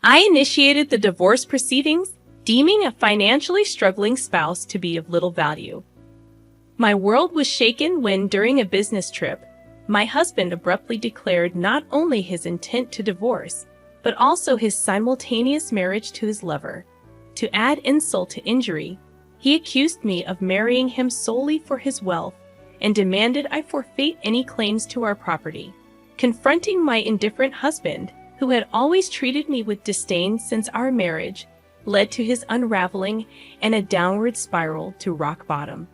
I initiated the divorce proceedings, deeming a financially struggling spouse to be of little value. My world was shaken when, during a business trip, my husband abruptly declared not only his intent to divorce, but also his simultaneous marriage to his lover. To add insult to injury, he accused me of marrying him solely for his wealth and demanded I forfeit any claims to our property. Confronting my indifferent husband, who had always treated me with disdain since our marriage, led to his unraveling and a downward spiral to rock bottom.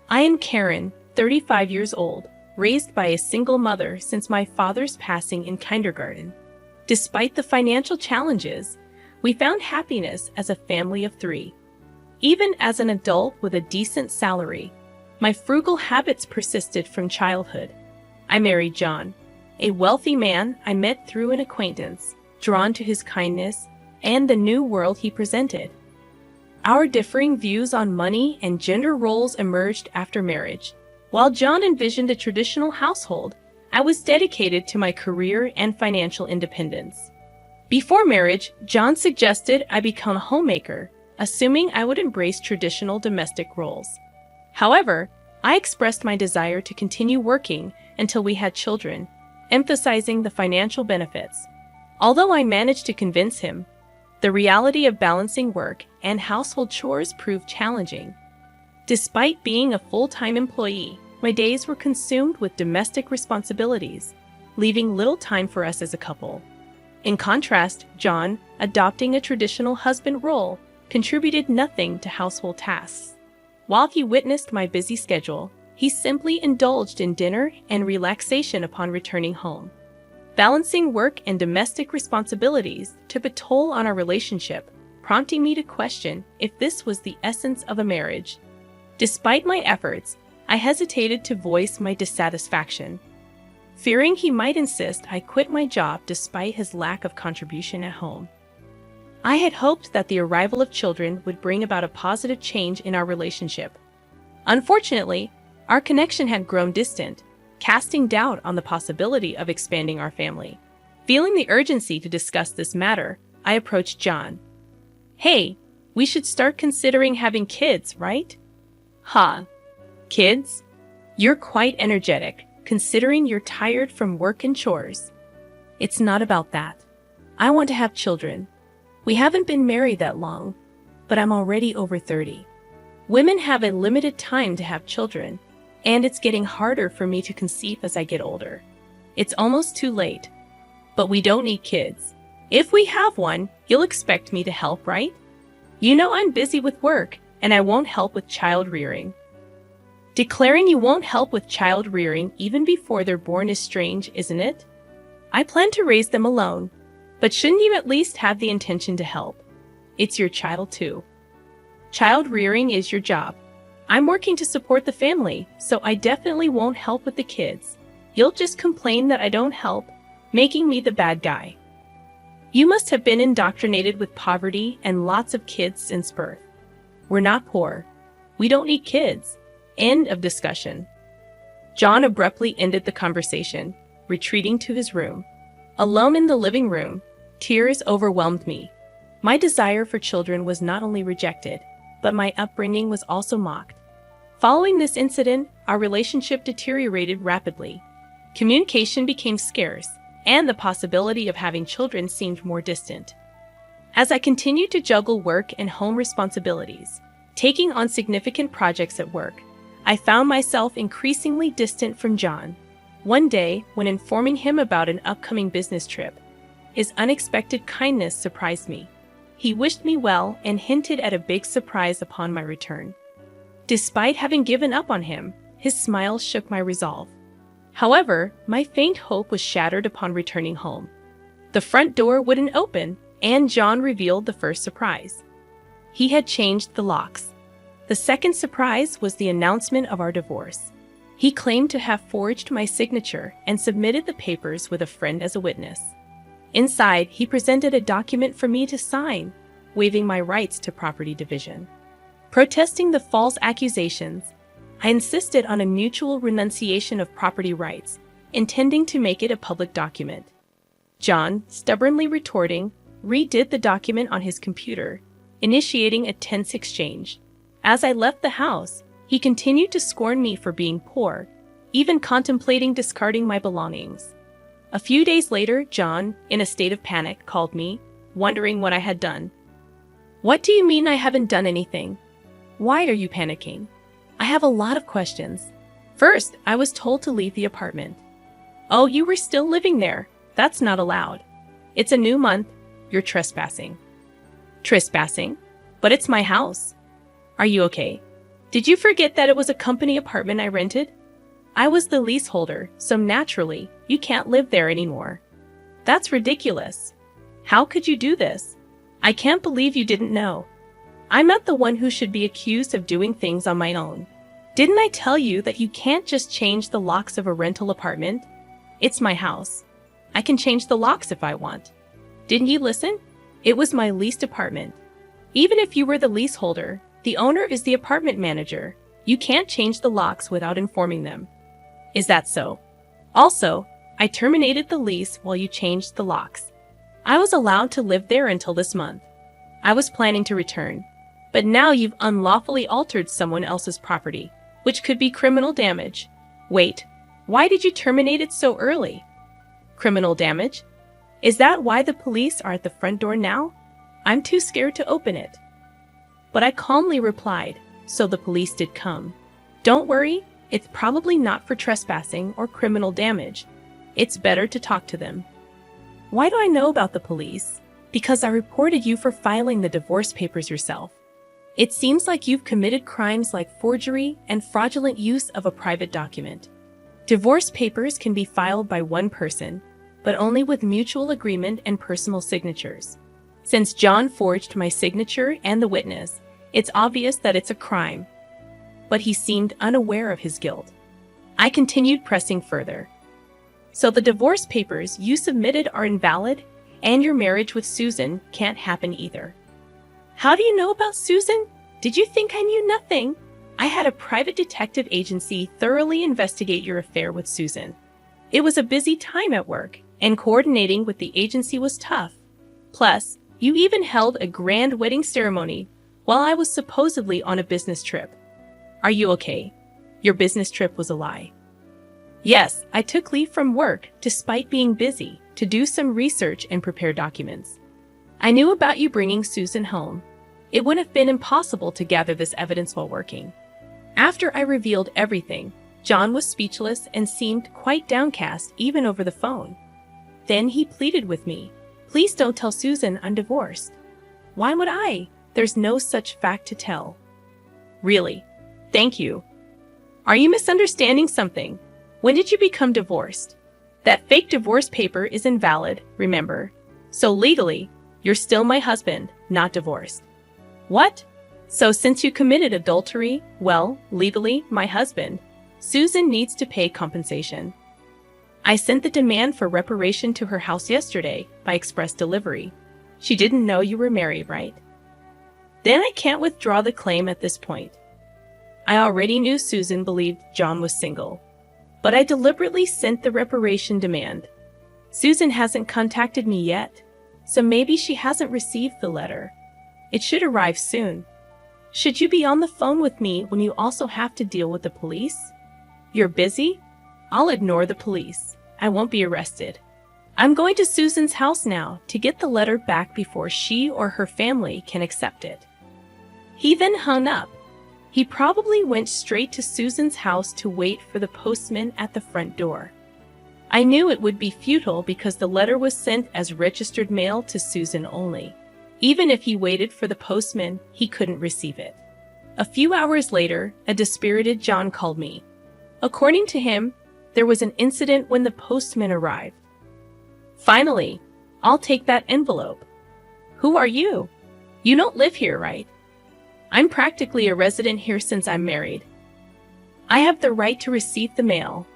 I am Karen, 35 years old, raised by a single mother since my father's passing in kindergarten. Despite the financial challenges, we found happiness as a family of 3. Even as an adult with a decent salary, my frugal habits persisted from childhood. I married John, a wealthy man I met through an acquaintance, drawn to his kindness and the new world he presented. Our differing views on money and gender roles emerged after marriage. While John envisioned a traditional household, I was dedicated to my career and financial independence. Before marriage, John suggested I become a homemaker, assuming I would embrace traditional domestic roles. However, I expressed my desire to continue working until we had children, emphasizing the financial benefits. Although I managed to convince him, the reality of balancing work and household chores proved challenging. Despite being a full-time employee, my days were consumed with domestic responsibilities, leaving little time for us as a couple. In contrast, John, adopting a traditional husband role, contributed nothing to household tasks. While he witnessed my busy schedule, he simply indulged in dinner and relaxation upon returning home. Balancing work and domestic responsibilities took a toll on our relationship, prompting me to question if this was the essence of a marriage. Despite my efforts, I hesitated to voice my dissatisfaction. Fearing he might insist I quit my job despite his lack of contribution at home. I had hoped that the arrival of children would bring about a positive change in our relationship. Unfortunately, our connection had grown distant, casting doubt on the possibility of expanding our family. Feeling the urgency to discuss this matter, I approached John. "Hey, we should start considering having kids, right?" "Huh? Kids? You're quite energetic, considering you're tired from work and chores." "It's not about that. I want to have children. We haven't been married that long, but I'm already over 30. Women have a limited time to have children, and it's getting harder for me to conceive as I get older. It's almost too late. But we don't need kids. If we have one, you'll expect me to help, right? You know I'm busy with work, and I won't help with child rearing." Declaring you won't help with child rearing even before they're born is strange, isn't it? I plan to raise them alone, but shouldn't you at least have the intention to help? It's your child too. Child rearing is your job. I'm working to support the family, so I definitely won't help with the kids. You'll just complain that I don't help, making me the bad guy. You must have been indoctrinated with poverty and lots of kids since birth. We're not poor. We don't need kids. End of discussion. John abruptly ended the conversation, retreating to his room. Alone in the living room, tears overwhelmed me. My desire for children was not only rejected, but my upbringing was also mocked. Following this incident, our relationship deteriorated rapidly. Communication became scarce, and the possibility of having children seemed more distant. As I continued to juggle work and home responsibilities, taking on significant projects at work, I found myself increasingly distant from John. One day, when informing him about an upcoming business trip, his unexpected kindness surprised me. He wished me well and hinted at a big surprise upon my return. Despite having given up on him, his smile shook my resolve. However, my faint hope was shattered upon returning home. The front door wouldn't open, and John revealed the first surprise. He had changed the locks. The second surprise was the announcement of our divorce. He claimed to have forged my signature and submitted the papers with a friend as a witness. Inside, he presented a document for me to sign, waiving my rights to property division. Protesting the false accusations, I insisted on a mutual renunciation of property rights, intending to make it a public document. John, stubbornly retorting, redid the document on his computer, initiating a tense exchange. As I left the house, he continued to scorn me for being poor, even contemplating discarding my belongings. A few days later, John, in a state of panic, called me, wondering what I had done. "What do you mean I haven't done anything? Why are you panicking?" "I have a lot of questions. First, I was told to leave the apartment." "Oh, you were still living there. That's not allowed. It's a new month. You're trespassing." "Trespassing? But it's my house. Are you okay? Did you forget that it was a company apartment I rented? I was the leaseholder, so naturally, you can't live there anymore." "That's ridiculous. How could you do this? I can't believe you didn't know. I'm not the one who should be accused of doing things on my own. Didn't I tell you that you can't just change the locks of a rental apartment? It's my house. I can change the locks if I want. Didn't you listen? It was my leased apartment. Even if you were the leaseholder, the owner is the apartment manager. You can't change the locks without informing them." "Is that so? Also, I terminated the lease while you changed the locks. I was allowed to live there until this month. I was planning to return. But now you've unlawfully altered someone else's property, which could be criminal damage." "Wait, why did you terminate it so early?" "Criminal damage? Is that why the police are at the front door now? I'm too scared to open it." But I calmly replied, "So the police did come. Don't worry, it's probably not for trespassing or criminal damage. It's better to talk to them." "Why do I know about the police?" "Because I reported you for filing the divorce papers yourself. It seems like you've committed crimes like forgery and fraudulent use of a private document. Divorce papers can be filed by one person, but only with mutual agreement and personal signatures. Since John forged my signature and the witness, it's obvious that it's a crime." But he seemed unaware of his guilt. I continued pressing further. "So the divorce papers you submitted are invalid, and your marriage with Susan can't happen either." "How do you know about Susan? Did you think I knew nothing? I had a private detective agency thoroughly investigate your affair with Susan. It was a busy time at work, and coordinating with the agency was tough. Plus, you even held a grand wedding ceremony while I was supposedly on a business trip. Are you okay? Your business trip was a lie." "Yes, I took leave from work, despite being busy, to do some research and prepare documents. I knew about you bringing Susan home. It would have been impossible to gather this evidence while working." After I revealed everything, John was speechless and seemed quite downcast even over the phone. Then he pleaded with me, "Please don't tell Susan I'm divorced." "Why would I? There's no such fact to tell." "Really? Thank you. Are you misunderstanding something? When did you become divorced? That fake divorce paper is invalid, remember? So legally, you're still my husband, not divorced." "What? So since you committed adultery, well, legally, my husband, Susan needs to pay compensation. I sent the demand for reparation to her house yesterday by express delivery. She didn't know you were married, right? Then I can't withdraw the claim at this point. I already knew Susan believed John was single, but I deliberately sent the reparation demand. Susan hasn't contacted me yet, so maybe she hasn't received the letter. It should arrive soon. Should you be on the phone with me when you also have to deal with the police? You're busy? I'll ignore the police. I won't be arrested. I'm going to Susan's house now to get the letter back before she or her family can accept it." He then hung up. He probably went straight to Susan's house to wait for the postman at the front door. I knew it would be futile because the letter was sent as registered mail to Susan only. Even if he waited for the postman, he couldn't receive it. A few hours later, a dispirited John called me. According to him, there was an incident when the postman arrived. "Finally, I'll take that envelope. Who are you? You don't live here, right?" "I'm practically a resident here since I'm married. I have the right to receive the mail."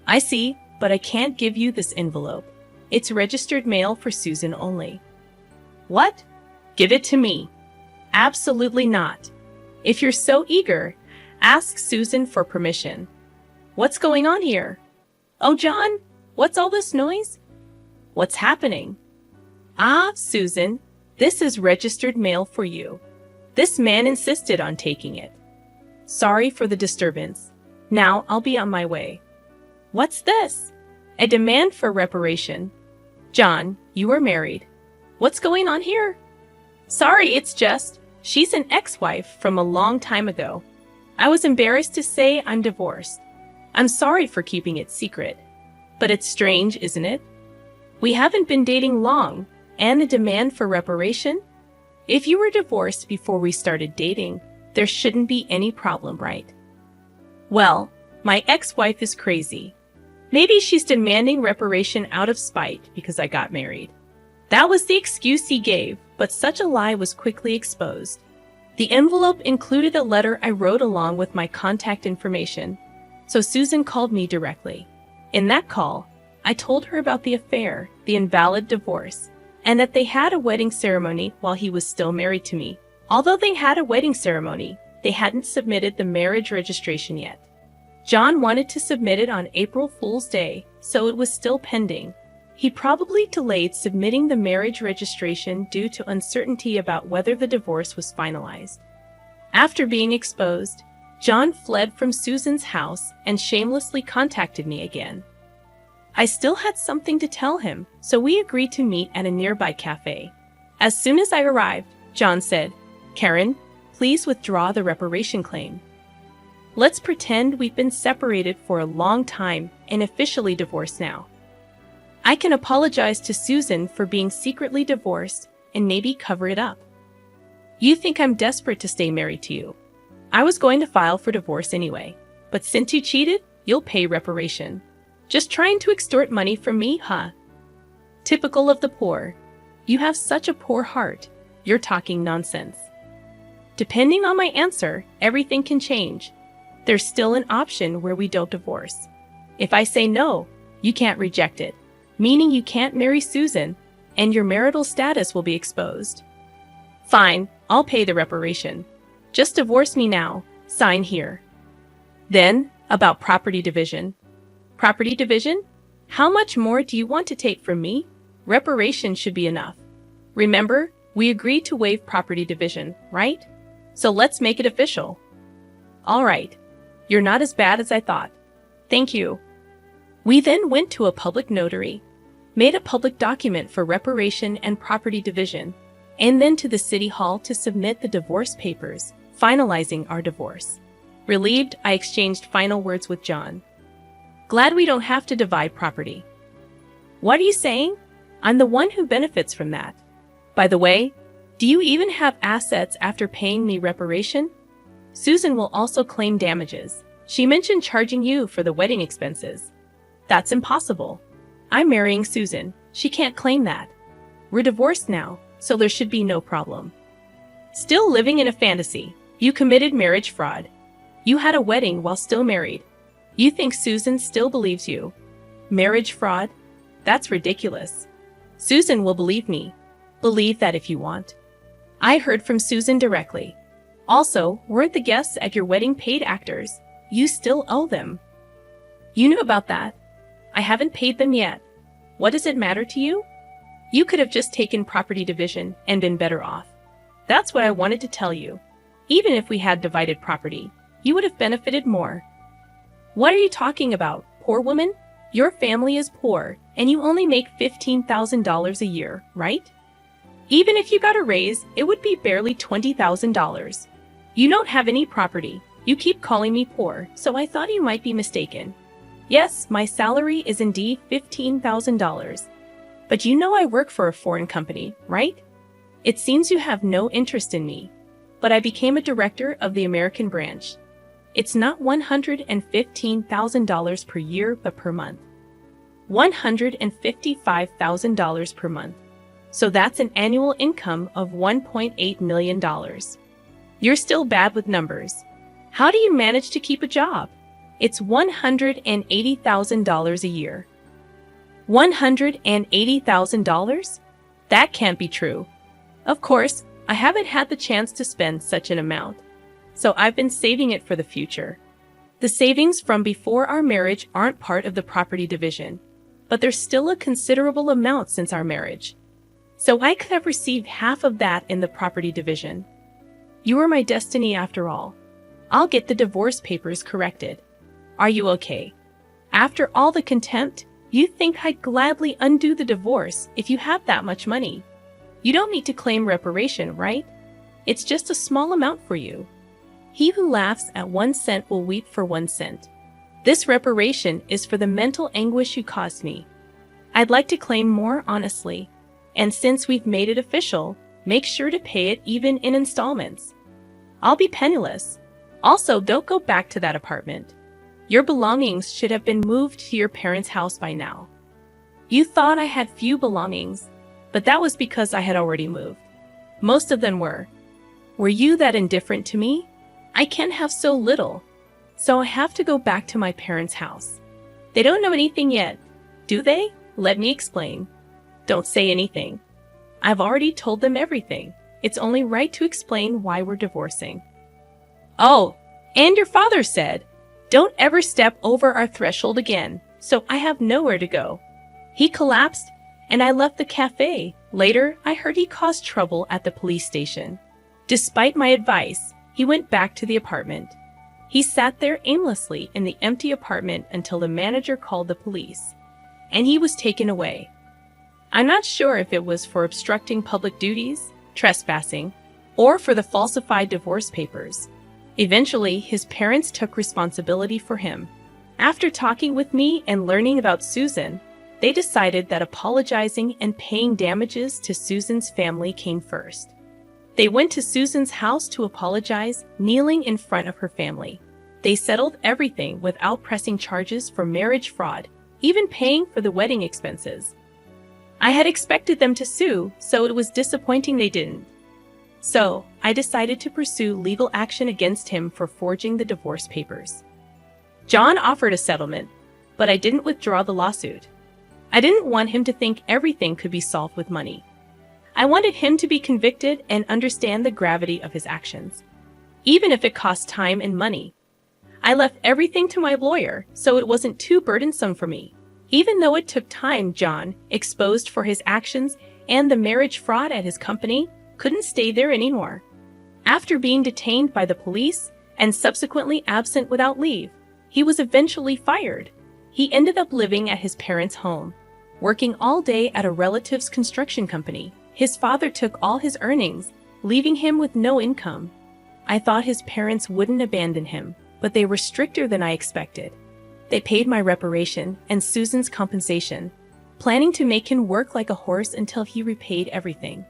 "I see, but I can't give you this envelope. It's registered mail for Susan only." "What? Give it to me." "Absolutely not. If you're so eager, ask Susan for permission." "What's going on here?" "Oh, John, what's all this noise? What's happening?" Ah, Susan, this is registered mail for you. This man insisted on taking it. Sorry for the disturbance. Now I'll be on my way. What's this? A demand for reparation. John, you are married. What's going on here? Sorry, it's just, she's an ex-wife from a long time ago. I was embarrassed to say I'm divorced. I'm sorry for keeping it secret. But it's strange, isn't it? We haven't been dating long, and a demand for reparation? If you were divorced before we started dating, there shouldn't be any problem, right? Well, my ex-wife is crazy. Maybe she's demanding reparation out of spite because I got married. That was the excuse he gave, but such a lie was quickly exposed. The envelope included a letter I wrote along with my contact information, so Susan called me directly. In that call, I told her about the affair, the invalid divorce, and that they had a wedding ceremony while he was still married to me. Although they had a wedding ceremony, they hadn't submitted the marriage registration yet. John wanted to submit it on April Fool's Day, so it was still pending. He probably delayed submitting the marriage registration due to uncertainty about whether the divorce was finalized. After being exposed, John fled from Susan's house and shamelessly contacted me again. I still had something to tell him, so we agreed to meet at a nearby cafe. As soon as I arrived, John said, "Karen, please withdraw the reparation claim. Let's pretend we've been separated for a long time and officially divorced now. I can apologize to Susan for being secretly divorced and maybe cover it up. You think I'm desperate to stay married to you. I was going to file for divorce anyway, but since you cheated, you'll pay reparation. Just trying to extort money from me, huh? Typical of the poor. You have such a poor heart. You're talking nonsense. Depending on my answer, everything can change. There's still an option where we don't divorce. If I say no, you can't reject it, meaning you can't marry Susan, and your marital status will be exposed. Fine, I'll pay the reparation. Just divorce me now. Sign here." Then, about property division. Property division? How much more do you want to take from me? Reparation should be enough. Remember, we agreed to waive property division, right? So let's make it official. All right. You're not as bad as I thought. Thank you. We then went to a public notary, made a public document for reparation and property division, and then to the city hall to submit the divorce papers, finalizing our divorce. Relieved, I exchanged final words with John. Glad we don't have to divide property. What are you saying? I'm the one who benefits from that. By the way, do you even have assets after paying me reparation? Susan will also claim damages. She mentioned charging you for the wedding expenses. That's impossible. I'm marrying Susan. She can't claim that. We're divorced now, so there should be no problem. Still living in a fantasy. You committed marriage fraud. You had a wedding while still married. You think Susan still believes you. Marriage fraud? That's ridiculous. Susan will believe me. Believe that if you want. I heard from Susan directly. Also, weren't the guests at your wedding paid actors? You still owe them. You knew about that. I haven't paid them yet. What does it matter to you? You could have just taken property division and been better off. That's what I wanted to tell you. Even if we had divided property, you would have benefited more. What are you talking about, poor woman? Your family is poor, and you only make $15,000 a year, right? Even if you got a raise, it would be barely $20,000. You don't have any property. You keep calling me poor, so I thought you might be mistaken. Yes, my salary is indeed $15,000. But you know I work for a foreign company, right? It seems you have no interest in me. But I became a director of the American branch. It's not $115,000 per year, but per month. $155,000 per month. So that's an annual income of $1.8 million. You're still bad with numbers. How do you manage to keep a job? It's $180,000 a year. $180,000? That can't be true. Of course, I haven't had the chance to spend such an amount, so I've been saving it for the future. The savings from before our marriage aren't part of the property division, but there's still a considerable amount since our marriage. so I could have received half of that in the property division. You were my destiny after all. I'll get the divorce papers corrected. Are you okay? After all the contempt, you think I'd gladly undo the divorce if you have that much money. You don't need to claim reparation, right? It's just a small amount for you. He who laughs at 1 cent will weep for 1 cent. This reparation is for the mental anguish you caused me. I'd like to claim more honestly, and since we've made it official, make sure to pay it even in installments. I'll be penniless. Also, don't go back to that apartment. Your belongings should have been moved to your parents' house by now. You thought I had few belongings, but that was because I had already moved. Most of them were. Were you that indifferent to me? I can't have so little, so I have to go back to my parents' house. They don't know anything yet, do they? Let me explain. Don't say anything. I've already told them everything. It's only right to explain why we're divorcing. Oh, and your father said, don't ever step over our threshold again, so I have nowhere to go. He collapsed, and I left the cafe. Later, I heard he caused trouble at the police station. Despite my advice, he went back to the apartment. He sat there aimlessly in the empty apartment until the manager called the police, and he was taken away. I'm not sure if it was for obstructing public duties, trespassing, or for the falsified divorce papers. Eventually, his parents took responsibility for him. After talking with me and learning about Susan, they decided that apologizing and paying damages to Susan's family came first. They went to Susan's house to apologize, kneeling in front of her family. They settled everything without pressing charges for marriage fraud, even paying for the wedding expenses. I had expected them to sue, so it was disappointing they didn't. So, I decided to pursue legal action against him for forging the divorce papers. John offered a settlement, but I didn't withdraw the lawsuit. I didn't want him to think everything could be solved with money. I wanted him to be convicted and understand the gravity of his actions, even if it cost time and money. I left everything to my lawyer, so it wasn't too burdensome for me. Even though it took time, John, exposed for his actions and the marriage fraud at his company, couldn't stay there anymore. After being detained by the police and subsequently absent without leave, he was eventually fired. He ended up living at his parents' home, working all day at a relative's construction company. His father took all his earnings, leaving him with no income. I thought his parents wouldn't abandon him, but they were stricter than I expected. They paid my reparation and Susan's compensation, planning to make him work like a horse until he repaid everything.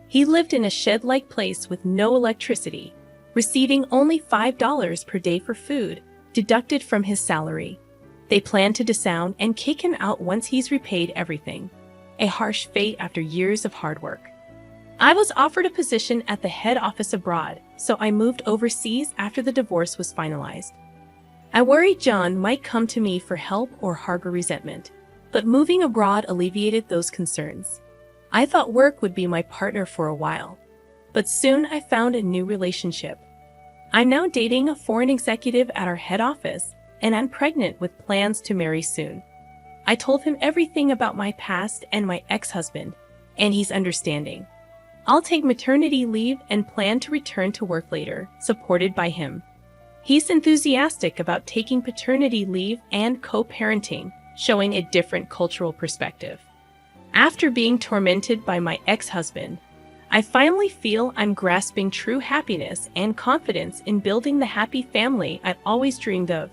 He lived in a shed-like place with no electricity, receiving only $5 per day for food, deducted from his salary. They plan to disown and kick him out once he's repaid everything. A harsh fate after years of hard work. I was offered a position at the head office abroad, so I moved overseas after the divorce was finalized. I worried John might come to me for help or harbor resentment, but moving abroad alleviated those concerns. I thought work would be my partner for a while, but soon I found a new relationship. I'm now dating a foreign executive at our head office, and I'm pregnant with plans to marry soon. I told him everything about my past and my ex-husband, and he's understanding. I'll take maternity leave and plan to return to work later, supported by him. He's enthusiastic about taking paternity leave and co-parenting, showing a different cultural perspective. After being tormented by my ex-husband, I finally feel I'm grasping true happiness and confidence in building the happy family I've always dreamed of.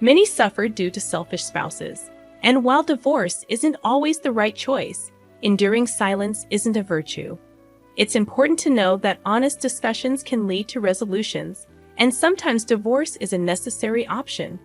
Many suffer due to selfish spouses, and while divorce isn't always the right choice, enduring silence isn't a virtue. It's important to know that honest discussions can lead to resolutions, and sometimes divorce is a necessary option.